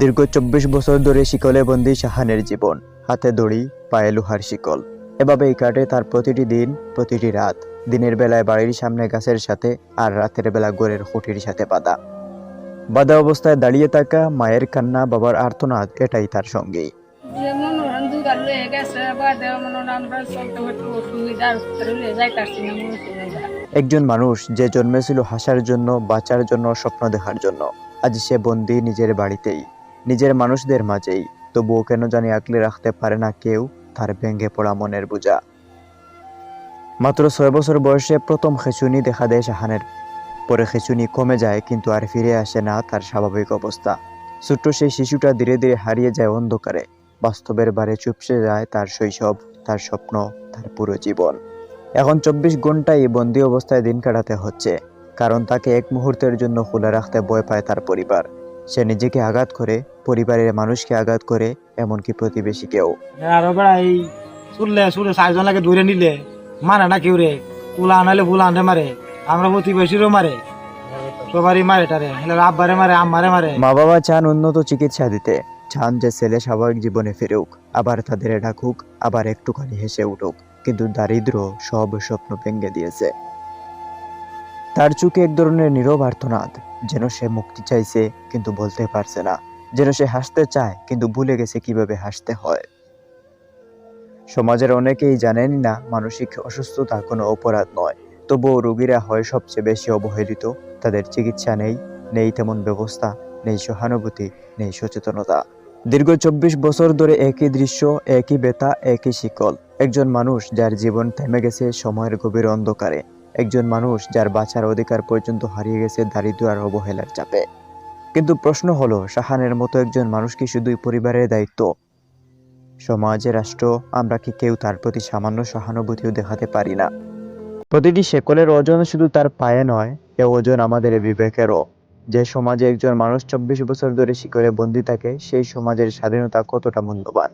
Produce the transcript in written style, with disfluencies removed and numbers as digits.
দীর্ঘ ২৪ বছর ধরে শিকলে বন্দী শাহানের জীবন। হাতে দড়ি, পায়ে লোহার শিকল। এভাবেই কাটে তার প্রতিটি দিন, প্রতিটি রাত। দিনের বেলায় বাড়ির সামনে গাছের সাথে, আর রাতের বেলা ঘরের খুঁটির সাথে বাঁধা। বাঁধা অবস্থায় দাঁড়িয়ে থাকা, মায়ের কান্না, বাবার আর্তনাদ, এটাই তার সঙ্গী। যেমন যুগার লয়ে গেছে বা যেমন আমরা চলতে একটু অসুবিধার লয়ে যাইতাছি না মনে সুবিধা। একজন মানুষ যে জন্মেছিল হাসার জন্য, বাঁচার জন্য, স্বপ্ন দেখার জন্য, আজ সে বন্দী নিজের বাড়িতেই, নিজের মানুষদের মাঝেই। তবুও কেন জানি আঁকলে রাখতে পারে না কেউ তার ভেঙে পড়া মনের বোঝা। মাত্র ৬ বছর বয়সে প্রথম খিঁচুনি দেখা দেয় শাহানের। পরে খিঁচুনি কমে যায়, কিন্তু আর ফিরে আসে না তার স্বাভাবিক অবস্থা। ছোট্ট সেই শিশুটা ধীরে ধীরে হারিয়ে যায় অন্ধকারে। বাস্তবের বারে চুপসে যায় তার শৈশব, তার স্বপ্ন, তার পুরো জীবন। এখন ২৪ ঘন্টায় বন্দী অবস্থায় দিন কাটাতে হচ্ছে, কারণ তাকে এক মুহূর্তের জন্য খোলা রাখতে ভয় পায় তার পরিবার। সে নিজেকে আঘাত করে, পরিবারের মানুষকে আঘাত করে, এমনকি প্রতিবেশীকেও। আরো বেড়াই চুলে ৪ জন লাগে ধরে নিলে মারে না কেউ রে, পুলা আনালে পুলা আনতে মারে, আমরা প্রতিবেশীরও মারে, সবারই মারে তারে, আব্বারে মারে, আম্মারে মারে। মা বাবা চান উন্নত চিকিৎসা দিতে, চান যে ছেলে স্বাভাবিক জীবনে ফিরুক, আবার তাদের ডাকুক, আবার একটুখানি হেসে উঠুক। কিন্তু দারিদ্র্য সব স্বপ্ন ভেঙে দিয়েছে। তার চোখে এক ধরনের নীরব আর্তনাদ, যেন সে মুক্তি চাইছে কিন্তু বলতে পারছে না, যেন সে হাসতে চায় কিন্তু ভুলে গেছে কিভাবে হাসতে হয়। সমাজের অনেকেই জানেন না মানসিক অসুস্থতা কোনো অপরাধ নয়, তবুও রোগীরা হয় সবচেয়ে বেশি অবহেলিত। তাদের চিকিৎসা নেই তেমন ব্যবস্থা, নেই সহানুভূতি, নেই সচেতনতা। দীর্ঘ ২৪ বছর ধরে একই দৃশ্য, একই ব্যথা, একই শিকল। একজন মানুষ যার জীবন থেমে গেছে সময়ের গভীর অন্ধকারে। একজন মানুষ যার বাঁচার অধিকার পর্যন্ত হারিয়ে গেছে দারিদ্র্য আর অবহেলার চাপে। কিন্তু প্রশ্ন হলো, শাহানের মতো একজন মানুষ কি শুধুই পরিবারের দায়িত্ব? সমাজে, রাষ্ট্র, আমরা কি কেউ তার প্রতি সামান্য সহানুভূতিও দেখাতে পারি না? প্রতিটি শেকলের ওজন শুধু তার পায়ে নয়, এ ওজন আমাদের বিবেকেরও। যে সমাজে একজন মানুষ ২৪ বছর ধরে শিকলে বন্দী থাকে, সেই সমাজের স্বাধীনতা কতটা মূল্যবান।